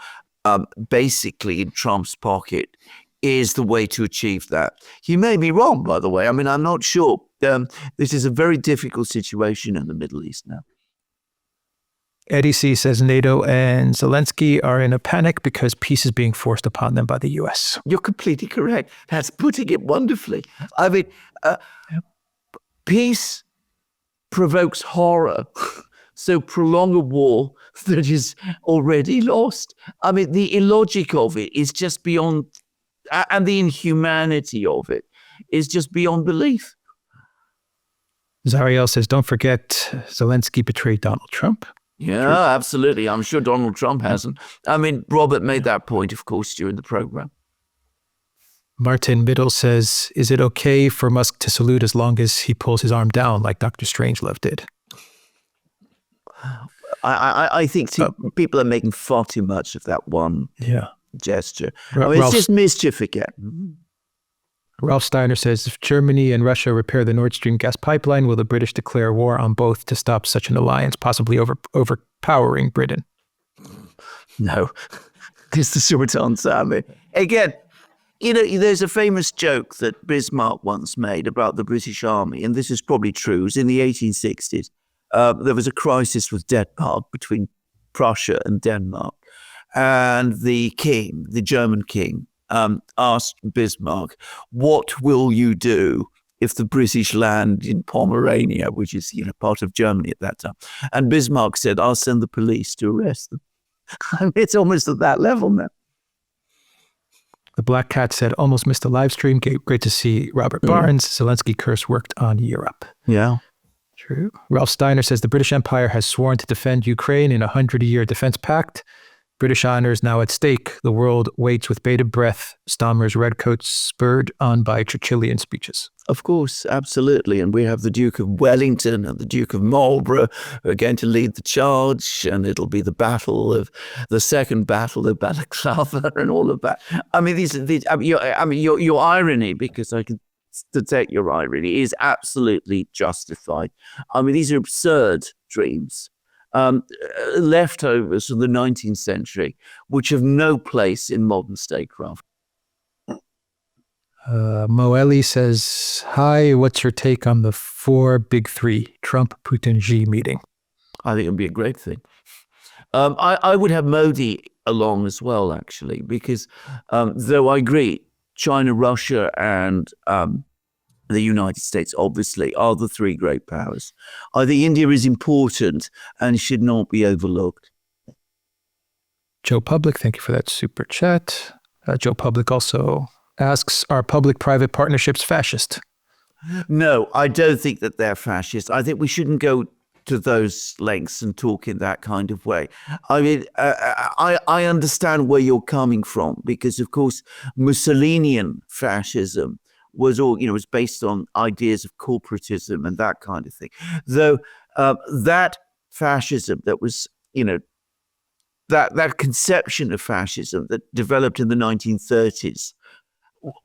basically in Trump's pocket, is the way to achieve that. He may be wrong, by the way. I mean, I'm not sure. This is a very difficult situation in the Middle East now. Eddie C. says NATO and Zelensky are in a panic because peace is being forced upon them by the U.S. You're completely correct. That's putting it wonderfully. I mean, peace provokes horror. so prolong a war that is already lost? I mean, the illogic of it is just beyond, and the inhumanity of it is just beyond belief. Zariel says, don't forget Zelensky betrayed Donald Trump. Yeah, True. absolutely. I'm sure Donald Trump hasn't. I mean, Robert made that point, of course, during the program. Martin Middle says, is it okay for Musk to salute as long as he pulls his arm down like Dr. Strangelove did? I think people are making far too much of that one gesture. I mean, it's just mischief again. Ralph Steiner says, if Germany and Russia repair the Nord Stream gas pipeline, will the British declare war on both to stop such an alliance, possibly overpowering Britain? No, it's the short answer. I mean, again, you know, there's a famous joke that Bismarck once made about the British Army, and this is probably true. It was in the 1860s. There was a crisis with Denmark between Prussia and Denmark. And the king, the German king, asked Bismarck, what will you do if the British land in Pomerania, which is, you know, part of Germany at that time? And Bismarck said, I'll send the police to arrest them. I mean, it's almost at that level now. The Black Cat said, almost missed the live stream. Great to see Robert Barnes. Zelensky curse worked on Europe. Yeah. True. Ralph Steiner says, the British Empire has sworn to defend Ukraine in a 100-year defense pact. British honors now at stake. The world waits with bated breath. Stammer's redcoats spurred on by Churchillian speeches. Of course, absolutely. And we have the Duke of Wellington and the Duke of Marlborough who are going to lead the charge, and it'll be the second battle of Balaclava and all of that. I mean, your irony, because I can detect your irony, is absolutely justified. I mean, these are absurd dreams. Leftovers from the 19th century, which have no place in modern statecraft. Moeli says, hi, what's your take on the 4 big 3 Trump, Putin, Xi meeting? I think it would be a great thing. I would have Modi along as well, actually, because though I agree, China, Russia, and the United States, obviously, are the 3 great powers. I think India is important and should not be overlooked. Joe Public, thank you for that super chat. Joe Public also asks, are public-private partnerships fascist? No, I don't think that they're fascist. I think we shouldn't go to those lengths and talk in that kind of way. I mean, I understand where you're coming from, because, of course, Mussolinian fascism was all, you know, was based on ideas of corporatism and that kind of thing. Though that fascism that was, you know, that conception of fascism that developed in the 1930s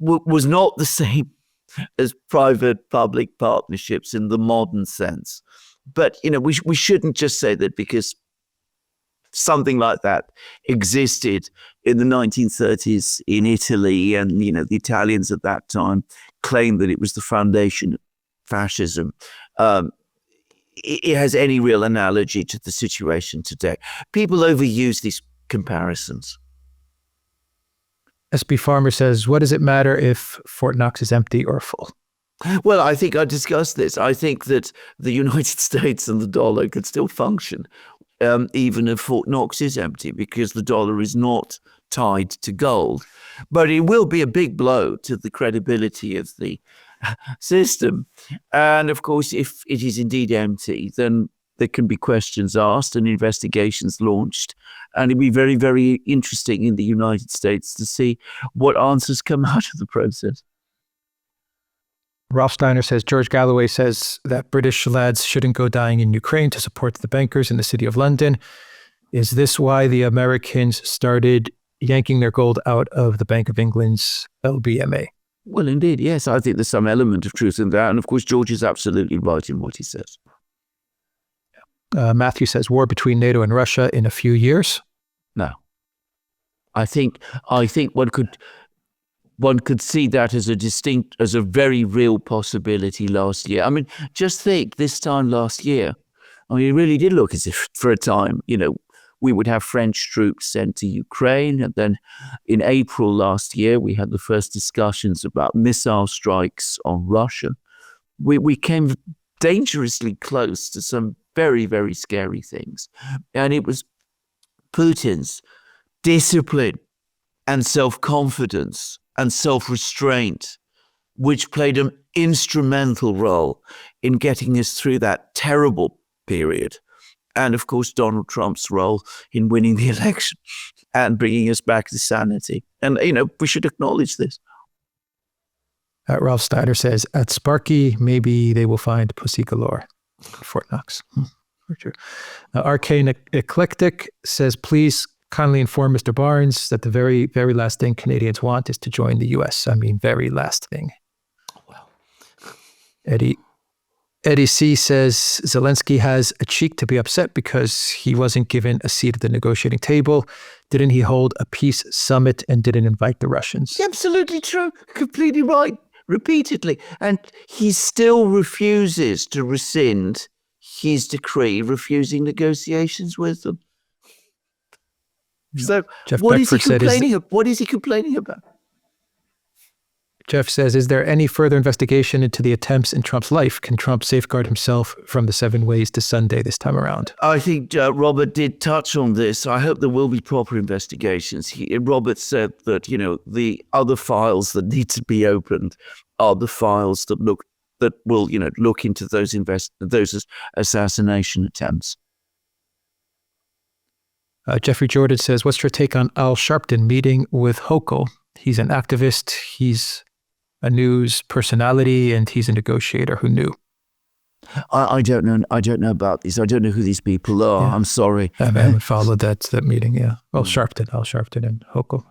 was not the same as private-public partnerships in the modern sense. But, you know, we shouldn't just say that because something like that existed in the 1930s in Italy, and, you know, the Italians at that time claimed that it was the foundation of fascism. It has any real analogy to the situation today. People overuse these comparisons. SB Farmer says, what does it matter if Fort Knox is empty or full? Well, I think I discussed this. I think that the United States and the dollar could still function even if Fort Knox is empty, because the dollar is not tied to gold. But it will be a big blow to the credibility of the system. And of course, if it is indeed empty, then there can be questions asked and investigations launched. And it'd be very, very interesting in the United States to see what answers come out of the process. Ralph Steiner says, George Galloway says that British lads shouldn't go dying in Ukraine to support the bankers in the city of London. Is this why the Americans started yanking their gold out of the Bank of England's LBMA? Well, indeed, yes. I think there's some element of truth in that. And of course, George is absolutely right in what he says. Matthew says, war between NATO and Russia in a few years? No. I think one could see that as a very real possibility last year. I mean, just think, this time last year, I mean, it really did look as if for a time, you know, we would have French troops sent to Ukraine. And then in April last year, we had the first discussions about missile strikes on Russia. We came dangerously close to some very, very scary things. And it was Putin's discipline and self-confidence and self-restraint which played an instrumental role in getting us through that terrible period. And of course, Donald Trump's role in winning the election and bringing us back to sanity. And, we should acknowledge this. Ralph Steiner says, at Sparky, maybe they will find Pussy Galore in Fort Knox. Very true. Arcane Eclectic says, please kindly inform Mr. Barnes that the very, very last thing Canadians want is to join the US. I mean, very last thing. Well, Eddie C says, Zelensky has a cheek to be upset because he wasn't given a seat at the negotiating table. Didn't he hold a peace summit and didn't invite the Russians? Absolutely true. Completely right. Repeatedly. And he still refuses to rescind his decree refusing negotiations with them. So Jeff what is he Beckford complaining about? What is he complaining about? Jeff says, is there any further investigation into the attempts in Trump's life? Can Trump safeguard himself from the 7 ways to Sunday this time around? I think Robert did touch on this. I hope there will be proper investigations. Robert said that, the other files that need to be opened are the files that will look into those assassination attempts. Jeffrey Jordan says, what's your take on Al Sharpton meeting with Hochul? He's an activist. He's a news personality, and he's a negotiator. Who knew? I don't know. I don't know about these. I don't know who these people are. Yeah. I'm sorry. I haven't followed that meeting. Yeah. Well, Al Sharpton and Hochul.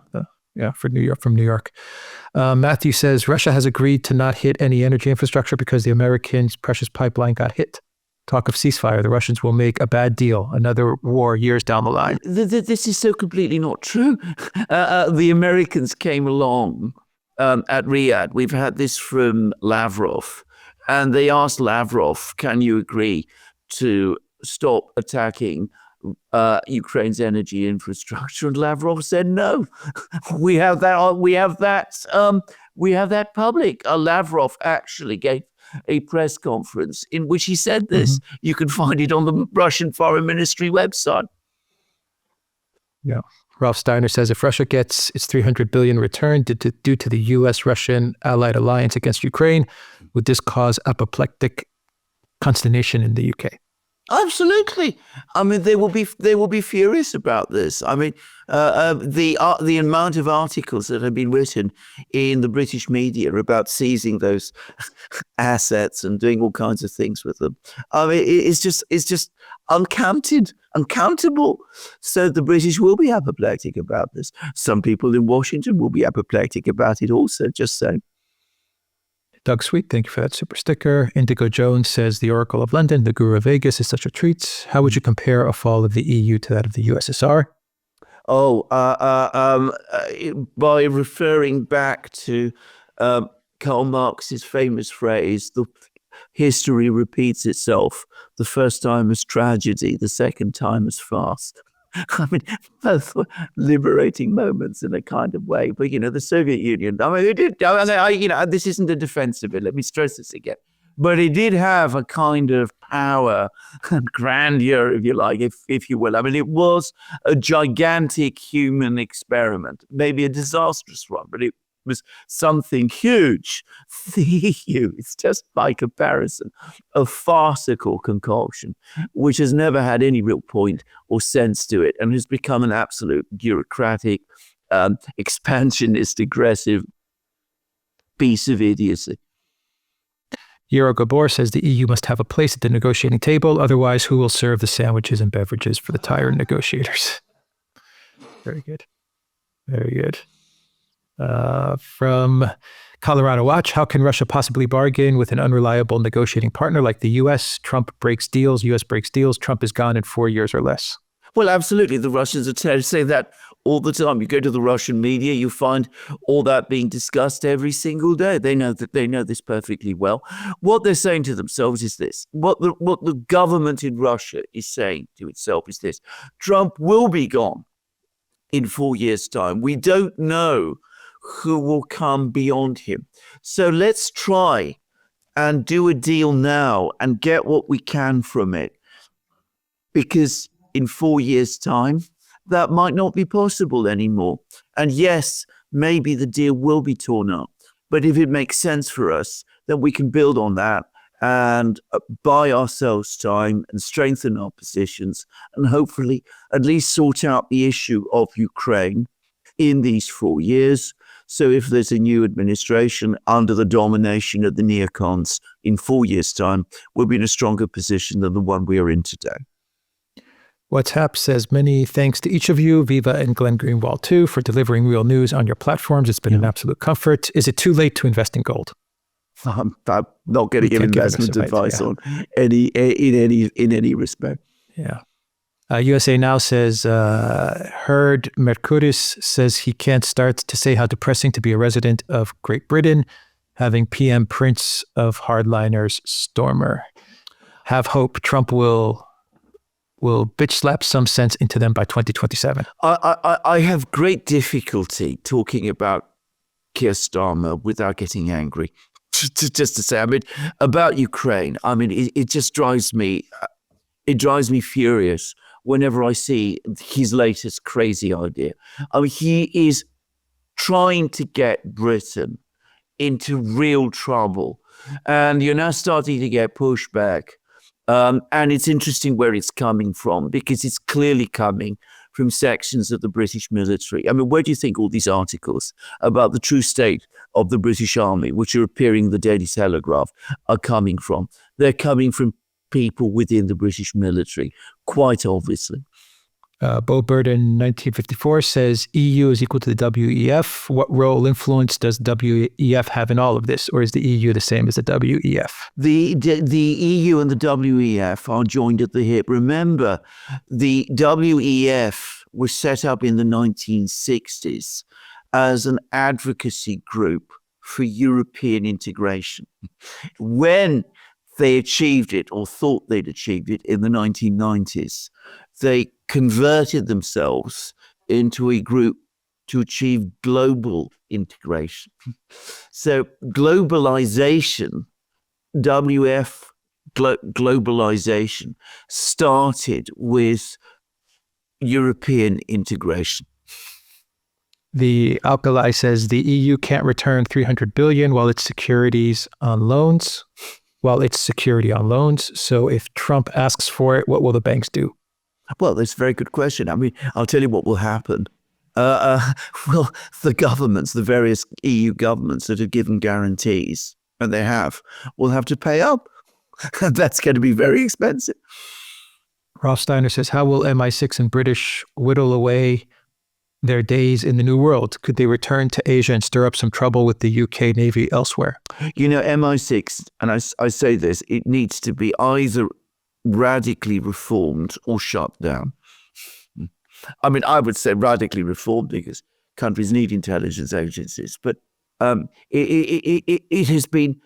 From New York. Matthew says Russia has agreed to not hit any energy infrastructure because the Americans' precious pipeline got hit. Talk of ceasefire. The Russians will make a bad deal. Another war years down the line. This is so completely not true. The Americans came along at Riyadh. We've had this from Lavrov. And they asked Lavrov, can you agree to stop attacking Ukraine's energy infrastructure? And Lavrov said, no, we have that public. Lavrov actually gave a press conference in which he said this. Mm-hmm. You can find it on the Russian Foreign Ministry website. Yeah. Ralph Steiner says if Russia gets its $300 billion returned due to the U.S.-Russian allied alliance against Ukraine, would this cause apoplectic consternation in the UK? Absolutely. I mean, they will be furious about this. I mean, the amount of articles that have been written in the British media about seizing those assets and doing all kinds of things with them. I mean, it's just uncountable. So the British will be apoplectic about this. Some people in Washington will be apoplectic about it also, just saying. Doug Sweet, thank you for that super sticker. Indigo Jones says, the Oracle of London, the Guru of Vegas is such a treat. How would you compare a fall of the EU to that of the USSR? By referring back to Karl Marx's famous phrase, the history repeats itself. The first time as tragedy, the second time as farce. I mean, both were liberating moments in a kind of way. But, the Soviet Union, I mean, it did, this isn't a defense of it. Let me stress this again. But it did have a kind of power and grandeur, if you like, if you will. I mean, it was a gigantic human experiment, maybe a disastrous one, but it was something huge. The EU is just by comparison a farcical concoction, which has never had any real point or sense to it and has become an absolute bureaucratic, expansionist, aggressive piece of idiocy. Yero Gabor says the EU must have a place at the negotiating table, otherwise who will serve the sandwiches and beverages for the tired negotiators? Very good. Very good. From Colorado Watch, how can Russia possibly bargain with an unreliable negotiating partner like the U.S.? Trump breaks deals, U.S. breaks deals, Trump is gone in 4 years or less. Well, absolutely. The Russians are saying that all the time. You go to the Russian media, you find all that being discussed every single day. They know this perfectly well. What they're saying to themselves is this. What the government in Russia is saying to itself is this. Trump will be gone in 4 years' time. We don't know who will come beyond him. So let's try and do a deal now and get what we can from it. Because in 4 years' time, that might not be possible anymore. And yes, maybe the deal will be torn up. But if it makes sense for us, then we can build on that and buy ourselves time and strengthen our positions and hopefully at least sort out the issue of Ukraine in these 4 years. So if there's a new administration under the domination of the neocons in 4 years' time, we'll be in a stronger position than the one we are in today. WhatsApp says, many thanks to each of you, Viva and Glenn Greenwald too, for delivering real news on your platforms. It's been an absolute comfort. Is it too late to invest in gold? I'm not going to give investment advice on in any respect. Yeah. USA Now says, heard Mercuris says he can't start to say how depressing to be a resident of Great Britain, having PM Prince of Hardliners Stormer. Have hope Trump will bitch slap some sense into them by 2027. I have great difficulty talking about Keir Starmer without getting angry. Just to say, I mean, about Ukraine, I mean, it just drives me furious whenever I see his latest crazy idea. I mean, he is trying to get Britain into real trouble, and you're now starting to get pushback. And it's interesting where it's coming from, because it's clearly coming from sections of the British military. I mean, where do you think all these articles about the true state of the British Army, which are appearing in the Daily Telegraph, are coming from? They're coming from people within the British military, quite obviously. Bo Burden, 1954, says EU is equal to the WEF. What role, influence does WEF have in all of this? Or is the EU the same as the WEF? The EU and the WEF are joined at the hip. Remember, the WEF was set up in the 1960s as an advocacy group for European integration. When they achieved it, or thought they'd achieved it, in the 1990s, they converted themselves into a group to achieve global integration. So globalization, WF globalization, started with European integration. The Alkali says the EU can't return $300 billion while it's security on loans. So if Trump asks for it, what will the banks do? Well, that's a very good question. I mean, I'll tell you what will happen. Well, the governments, the various EU governments that have given guarantees, and they have, will have to pay up. That's going to be very expensive. Ross Steiner says, how will MI6 and British whittle away their days in the New World? Could they return to Asia and stir up some trouble with the UK Navy elsewhere? You know, MI6, and I say this, it needs to be either radically reformed or shut down. I mean, I would say radically reformed because countries need intelligence agencies, but it has been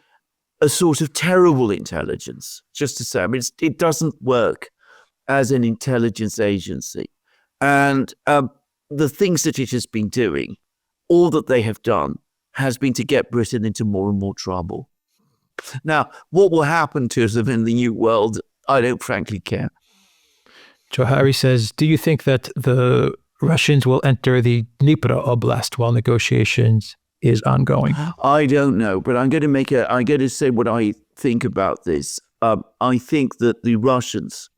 a sort of terrible intelligence, just to say. I mean, it doesn't work as an intelligence agency. And the things that it has been doing, all that they have done, has been to get Britain into more and more trouble. Now, what will happen to them in the new world, I don't frankly care. Johari says, do you think that the Russians will enter the Dnipro Oblast while negotiations is ongoing? I don't know, but I'm going to say what I think about this. I think that the Russians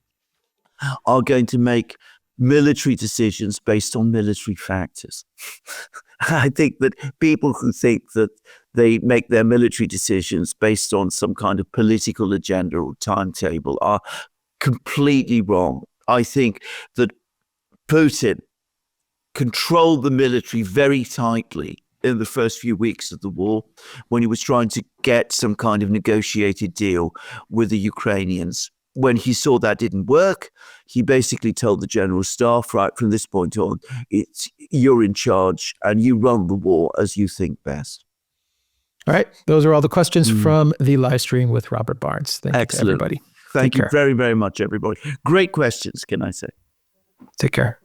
are going to make military decisions based on military factors. I think that people who think that they make their military decisions based on some kind of political agenda or timetable are completely wrong. I think that Putin controlled the military very tightly in the first few weeks of the war when he was trying to get some kind of negotiated deal with the Ukrainians. When he saw that didn't work, he basically told the general staff, right, from this point on, you're in charge and you run the war as you think best. All right. Those are all the questions from the live stream with Robert Barnes. Thank you to everybody. Thank you very, very much, everybody. Great questions, can I say. Take care.